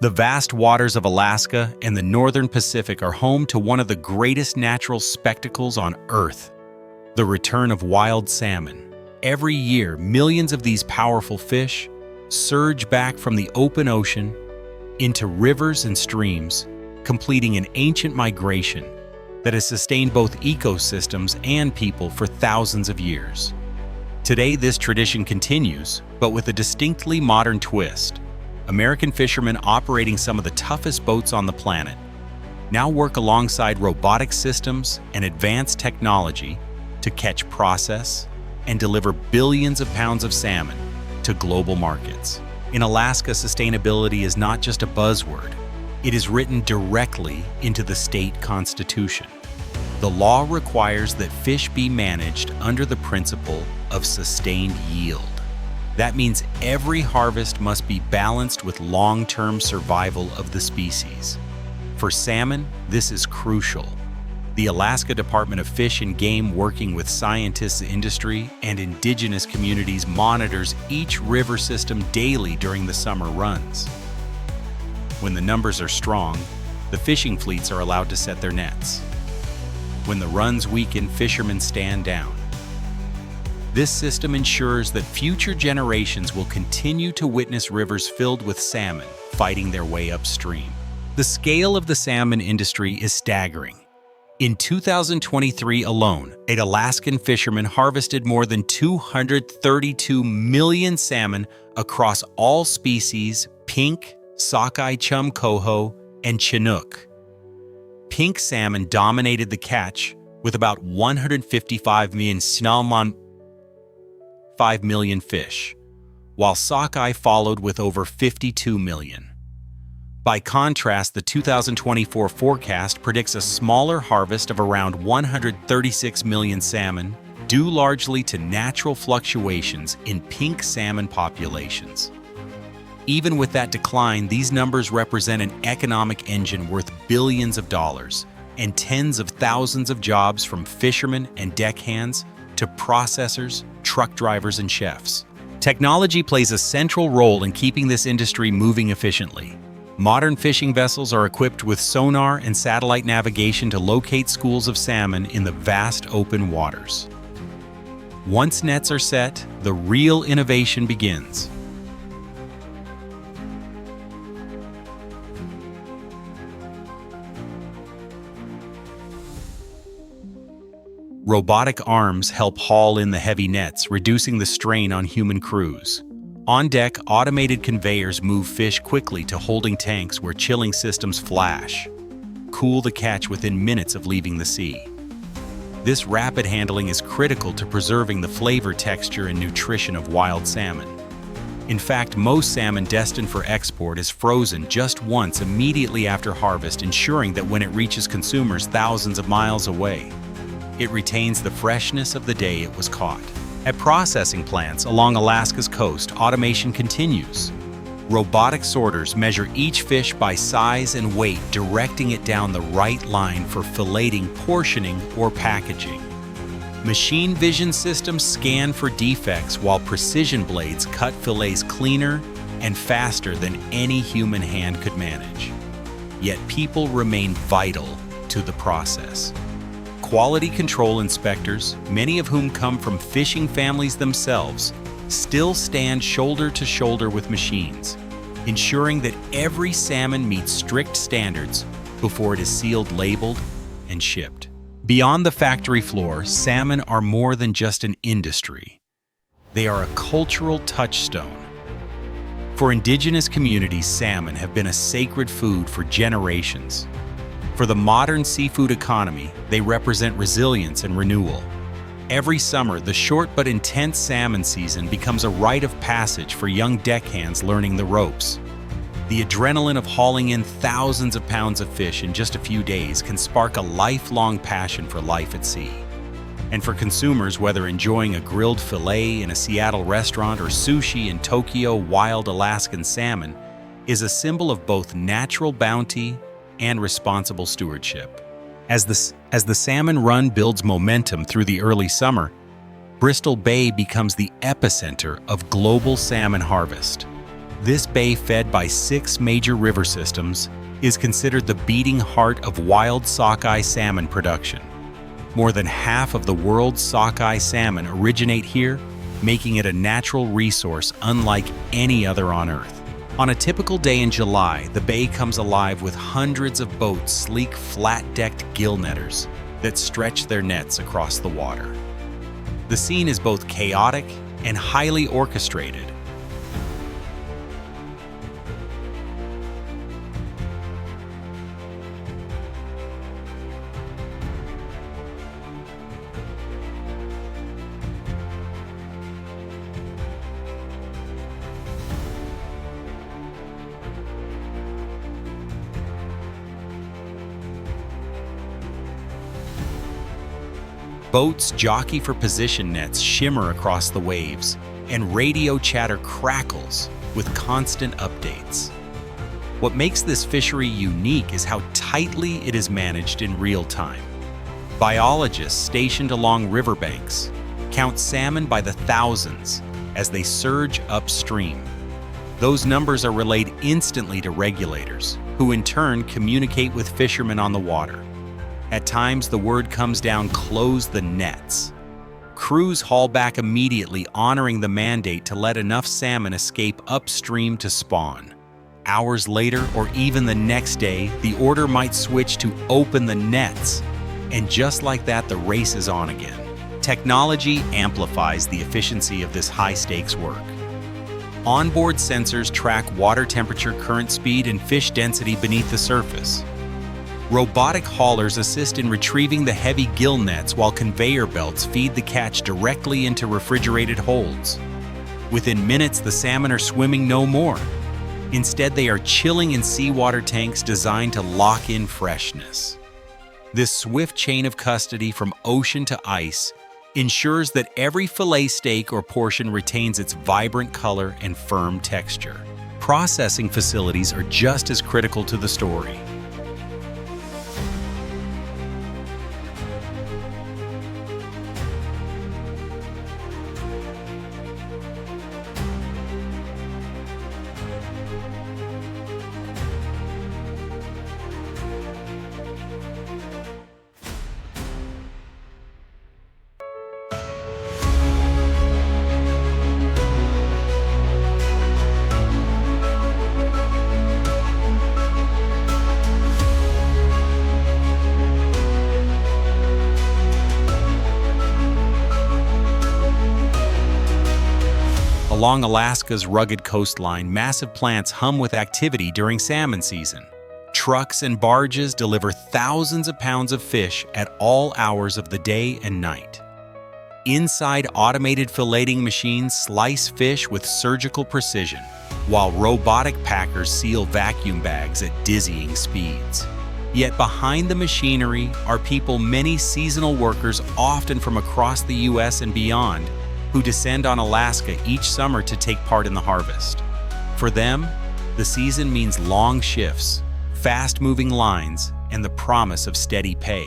The vast waters of Alaska and the northern Pacific are home to one of the greatest natural spectacles on Earth, the return of wild salmon. Every year, millions of these powerful fish surge back from the open ocean into rivers and streams, completing an ancient migration that has sustained both ecosystems and people for thousands of years. Today, this tradition continues, but with a distinctly modern twist. American fishermen operating some of the toughest boats on the planet now work alongside robotic systems and advanced technology to catch, process, and deliver billions of pounds of salmon to global markets. In Alaska, sustainability is not just a buzzword. It is written directly into the state constitution. The law requires that fish be managed under the principle of sustained yield. That means every harvest must be balanced with long-term survival of the species. For salmon, this is crucial. The Alaska Department of Fish and Game, working with scientists, industry, and indigenous communities, monitors each river system daily during the summer runs. When the numbers are strong, the fishing fleets are allowed to set their nets. When the runs weaken, fishermen stand down. This system ensures that future generations will continue to witness rivers filled with salmon fighting their way upstream. The scale of the salmon industry is staggering. In 2023 alone, an Alaskan fisherman harvested more than 232 million salmon across all species: pink, sockeye chum coho, and chinook. Pink salmon dominated the catch with about 155 million Salmon, 5 million fish, while sockeye followed with over 52 million. By contrast, the 2024 forecast predicts a smaller harvest of around 136 million salmon, due largely to natural fluctuations in pink salmon populations. Even with that decline, these numbers represent an economic engine worth billions of dollars and tens of thousands of jobs, from fishermen and deckhands to processors, truck drivers, and chefs. Technology plays a central role in keeping this industry moving efficiently. Modern fishing vessels are equipped with sonar and satellite navigation to locate schools of salmon in the vast open waters. Once nets are set, the real innovation begins. Robotic arms help haul in the heavy nets, reducing the strain on human crews. On deck, automated conveyors move fish quickly to holding tanks where chilling systems flash, cool the catch within minutes of leaving the sea. This rapid handling is critical to preserving the flavor, texture, and nutrition of wild salmon. In fact, most salmon destined for export is frozen just once immediately after harvest, ensuring that when it reaches consumers thousands of miles away, it retains the freshness of the day it was caught. At processing plants along Alaska's coast, automation continues. Robotic sorters measure each fish by size and weight, directing it down the right line for filleting, portioning, or packaging. Machine vision systems scan for defects, while precision blades cut fillets cleaner and faster than any human hand could manage. Yet people remain vital to the process. Quality control inspectors, many of whom come from fishing families themselves, still stand shoulder to shoulder with machines, ensuring that every salmon meets strict standards before it is sealed, labeled, and shipped. Beyond the factory floor, salmon are more than just an industry. They are a cultural touchstone. For indigenous communities, salmon have been a sacred food for generations. For the modern seafood economy, they represent resilience and renewal. Every summer, the short but intense salmon season becomes a rite of passage for young deckhands learning the ropes. The adrenaline of hauling in thousands of pounds of fish in just a few days can spark a lifelong passion for life at sea. And for consumers, whether enjoying a grilled fillet in a Seattle restaurant or sushi in Tokyo, wild Alaskan salmon is a symbol of both natural bounty and responsible stewardship. As the salmon run builds momentum through the early summer, Bristol Bay becomes the epicenter of global salmon harvest. This bay, fed by 6 major river systems, is considered the beating heart of wild sockeye salmon production. More than half of the world's sockeye salmon originate here, making it a natural resource unlike any other on Earth. On a typical day in July, the bay comes alive with hundreds of boats, sleek, flat-decked gillnetters that stretch their nets across the water. The scene is both chaotic and highly orchestrated. Boats jockey for position, nets shimmer across the waves, and radio chatter crackles with constant updates. What makes this fishery unique is how tightly it is managed in real time. Biologists stationed along riverbanks count salmon by the thousands as they surge upstream. Those numbers are relayed instantly to regulators, who in turn communicate with fishermen on the water. At times, the word comes down, "Close the nets." Crews haul back immediately, honoring the mandate to let enough salmon escape upstream to spawn. Hours later, or even the next day, the order might switch to "Open the nets." And just like that, the race is on again. Technology amplifies the efficiency of this high-stakes work. Onboard sensors track water temperature, current speed, and fish density beneath the surface. Robotic haulers assist in retrieving the heavy gill nets, while conveyor belts feed the catch directly into refrigerated holds. Within minutes, the salmon are swimming no more. Instead, they are chilling in seawater tanks designed to lock in freshness. This swift chain of custody from ocean to ice ensures that every fillet steak or portion retains its vibrant color and firm texture. Processing facilities are just as critical to the story. Along Alaska's rugged coastline, massive plants hum with activity during salmon season. Trucks and barges deliver thousands of pounds of fish at all hours of the day and night. Inside, automated filleting machines slice fish with surgical precision, while robotic packers seal vacuum bags at dizzying speeds. Yet behind the machinery are people, many seasonal workers, often from across the U.S. and beyond, who descend on Alaska each summer to take part in the harvest. For them, the season means long shifts, fast-moving lines, and the promise of steady pay.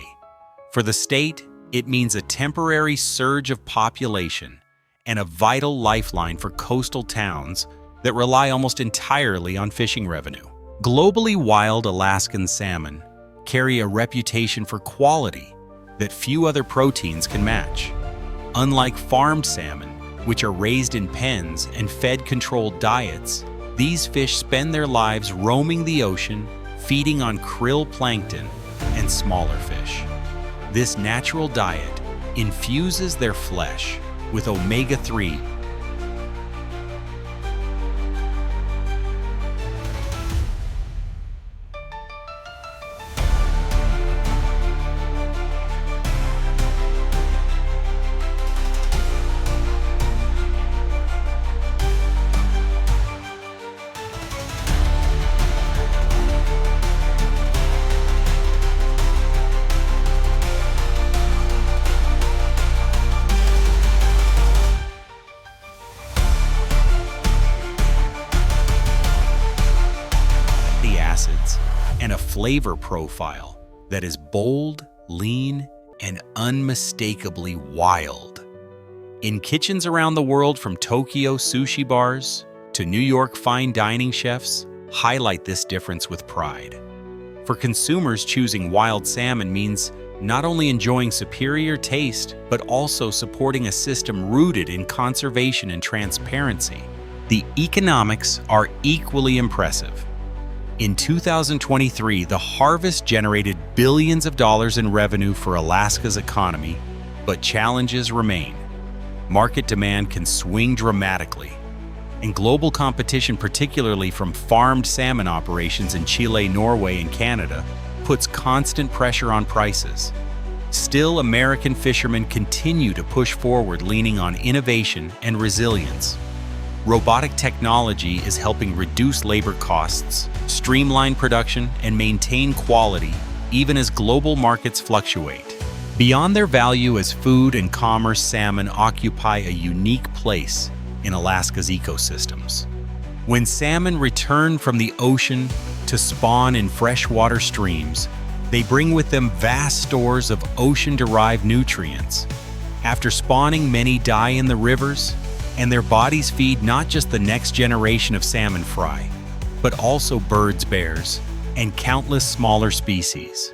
For the state, it means a temporary surge of population and a vital lifeline for coastal towns that rely almost entirely on fishing revenue. Globally, wild Alaskan salmon carry a reputation for quality that few other proteins can match. Unlike farmed salmon, which are raised in pens and fed controlled diets, these fish spend their lives roaming the ocean, feeding on krill plankton and smaller fish. This natural diet infuses their flesh with omega-3. Acids, and a flavor profile that is bold, lean, and unmistakably wild. In kitchens around the world, from Tokyo sushi bars to to New York fine dining chefs highlight this difference with pride. For consumers, choosing wild salmon means not only enjoying superior taste, but also supporting a system rooted in conservation and transparency. The economics are equally impressive. In 2023, the harvest generated billions of dollars in revenue for Alaska's economy, but challenges remain. Market demand can swing dramatically, and global competition, particularly from farmed salmon operations in Chile, Norway, and Canada, puts constant pressure on prices. Still, American fishermen continue to push forward, leaning on innovation and resilience. Robotic technology is helping reduce labor costs, streamline production, and maintain quality, even as global markets fluctuate. Beyond their value as food and commerce, salmon occupy a unique place in Alaska's ecosystems. When salmon return from the ocean to spawn in freshwater streams, they bring with them vast stores of ocean-derived nutrients. After spawning, many die in the rivers, and their bodies feed not just the next generation of salmon fry, but also birds, bears, and countless smaller species.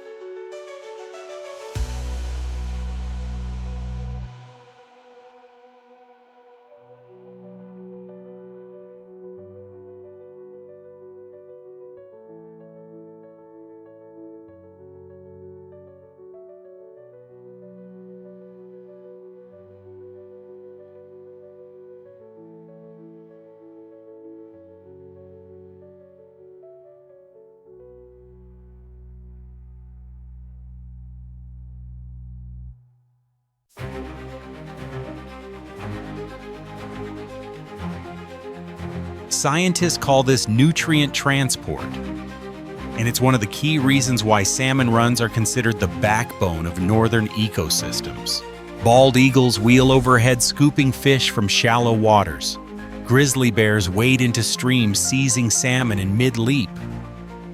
Scientists call this nutrient transport, and it's one of the key reasons why salmon runs are considered the backbone of northern ecosystems. Bald eagles wheel overhead, scooping fish from shallow waters. Grizzly bears wade into streams, seizing salmon in mid-leap.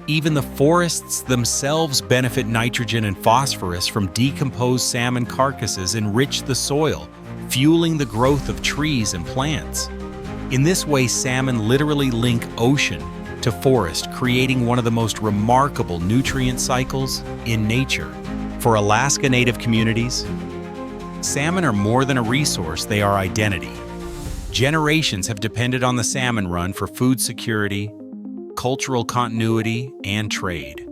Even the forests themselves benefit. Nitrogen and phosphorus from decomposed salmon carcasses enrich the soil, fueling the growth of trees and plants. In this way, salmon literally link ocean to forest, creating one of the most remarkable nutrient cycles in nature. For Alaska Native communities, salmon are more than a resource, they are identity. Generations have depended on the salmon run for food security, cultural continuity, and trade.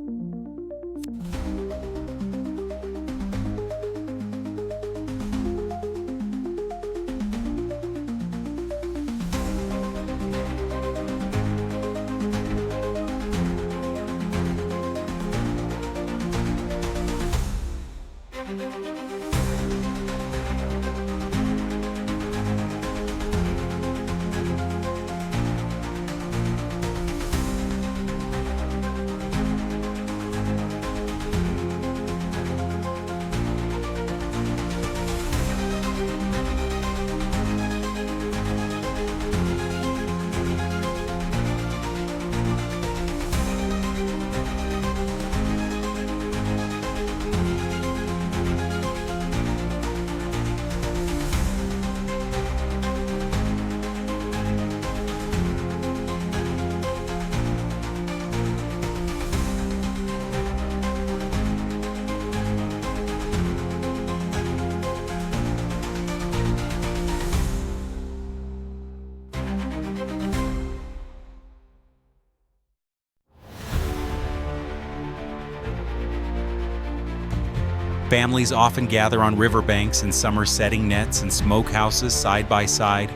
Families often gather on riverbanks in summer, setting nets and smokehouses side by side,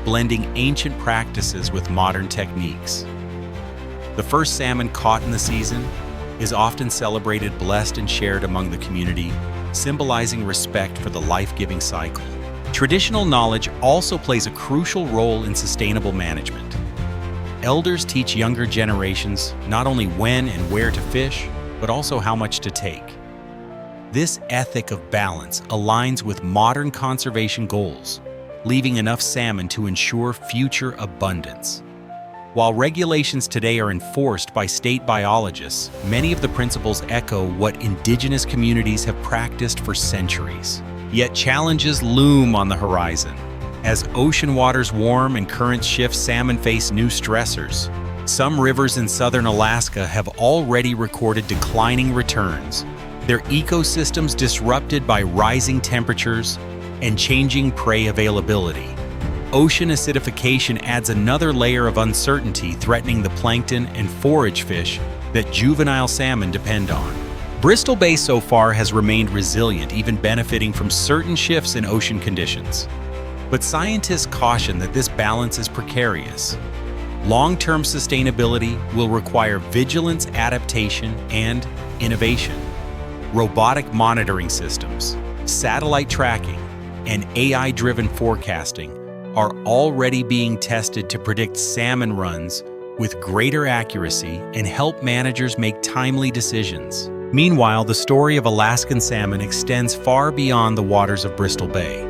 blending ancient practices with modern techniques. The first salmon caught in the season is often celebrated, blessed, and shared among the community, symbolizing respect for the life-giving cycle. Traditional knowledge also plays a crucial role in sustainable management. Elders teach younger generations not only when and where to fish, but also how much to take. This ethic of balance aligns with modern conservation goals, leaving enough salmon to ensure future abundance. While regulations today are enforced by state biologists, many of the principles echo what indigenous communities have practiced for centuries. Yet challenges loom on the horizon. As ocean waters warm and currents shift, salmon face new stressors. Some rivers in southern Alaska have already recorded declining returns, their ecosystems disrupted by rising temperatures and changing prey availability. Ocean acidification adds another layer of uncertainty, threatening the plankton and forage fish that juvenile salmon depend on. Bristol Bay so far has remained resilient, even benefiting from certain shifts in ocean conditions. But scientists caution that this balance is precarious. Long-term sustainability will require vigilance, adaptation, and innovation. Robotic monitoring systems, satellite tracking, and AI-driven forecasting are already being tested to predict salmon runs with greater accuracy and help managers make timely decisions. Meanwhile, the story of Alaskan salmon extends far beyond the waters of Bristol Bay.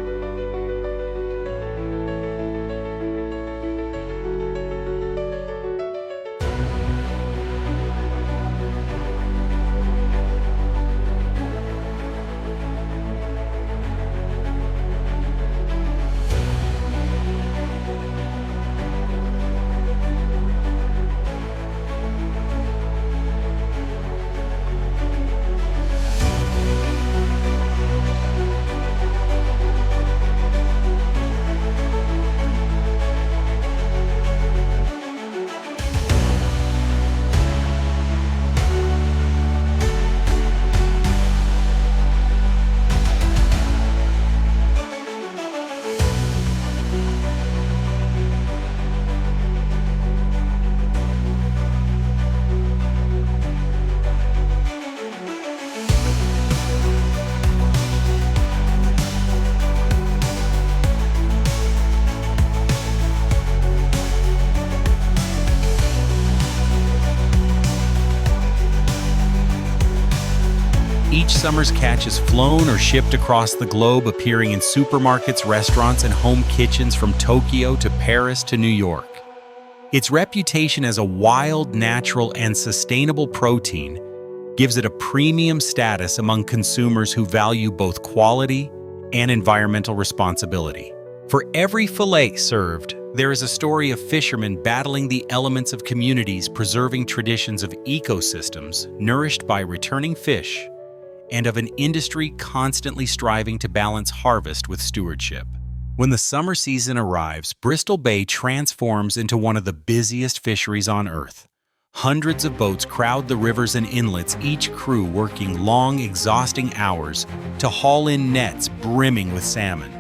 Each summer's catch is flown or shipped across the globe, appearing in supermarkets, restaurants, and home kitchens from Tokyo to Paris to New York. Its reputation as a wild, natural, and sustainable protein gives it a premium status among consumers who value both quality and environmental responsibility. For every fillet served, there is a story of fishermen battling the elements of communities, preserving traditions of ecosystems nourished by returning fish, and of an industry constantly striving to balance harvest with stewardship. When the summer season arrives, Bristol Bay transforms into one of the busiest fisheries on Earth. Hundreds of boats crowd the rivers and inlets, each crew working long, exhausting hours to haul in nets brimming with salmon.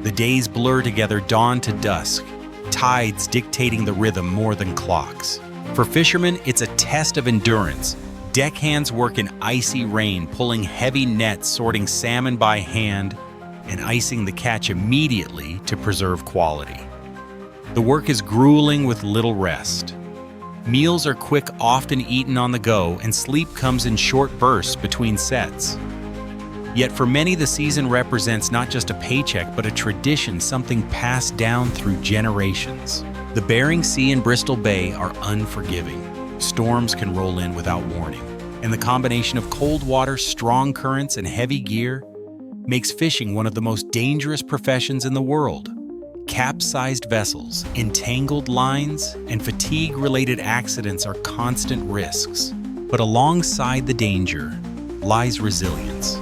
The days blur together, dawn to dusk, tides dictating the rhythm more than clocks. For fishermen, it's a test of endurance. Deckhands work in icy rain, pulling heavy nets, sorting salmon by hand, and icing the catch immediately to preserve quality. The work is grueling with little rest. Meals are quick, often eaten on the go, and sleep comes in short bursts between sets. Yet for many, the season represents not just a paycheck, but a tradition, something passed down through generations. The Bering Sea and Bristol Bay are unforgiving. Storms can roll in without warning, and the combination of cold water, strong currents, and heavy gear makes fishing one of the most dangerous professions in the world. Capsized vessels, entangled lines, and fatigue-related accidents are constant risks. But alongside the danger lies resilience.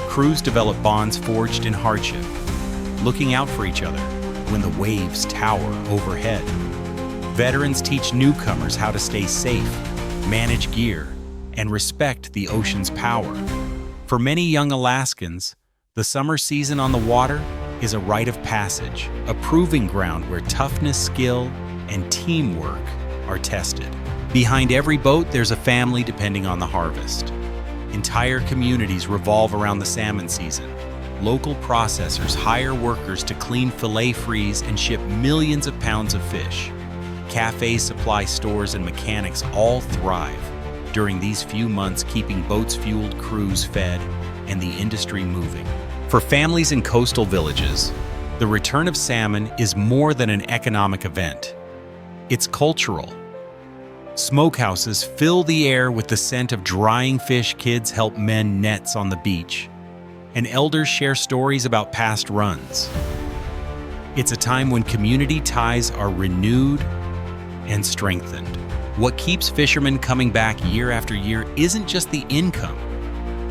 Crews develop bonds forged in hardship, looking out for each other when the waves tower overhead. Veterans teach newcomers how to stay safe, manage gear, and respect the ocean's power. For many young Alaskans, the summer season on the water is a rite of passage, a proving ground where toughness, skill, and teamwork are tested. Behind every boat, there's a family depending on the harvest. Entire communities revolve around the salmon season. Local processors hire workers to clean fillet freeze and ship millions of pounds of fish. Cafes, supply stores, and mechanics all thrive during these few months, keeping boats fueled, crews fed, and the industry moving. For families in coastal villages, the return of salmon is more than an economic event. It's cultural. Smokehouses fill the air with the scent of drying fish, kids help mend nets on the beach, and elders share stories about past runs. It's a time when community ties are renewed and strengthened. What keeps fishermen coming back year after year isn't just the income.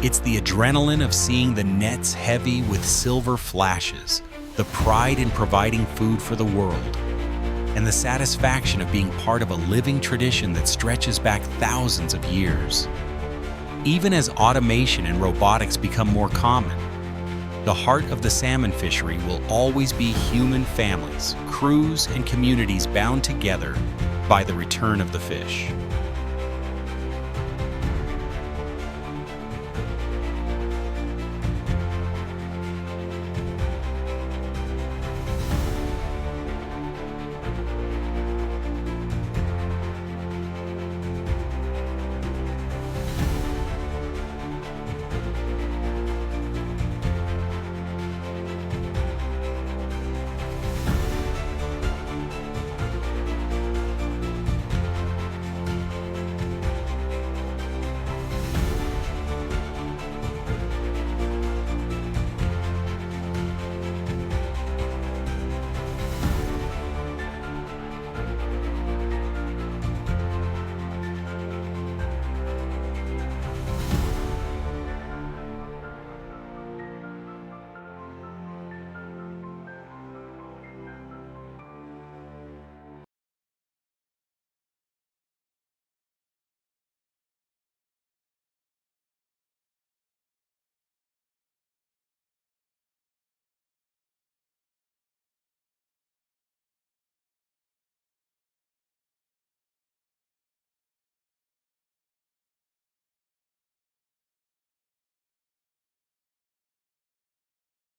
It's the adrenaline of seeing the nets heavy with silver flashes, the pride in providing food for the world, and the satisfaction of being part of a living tradition that stretches back thousands of years. Even as automation and robotics become more common, the heart of the salmon fishery will always be human families, crews, and communities bound together by the return of the fish.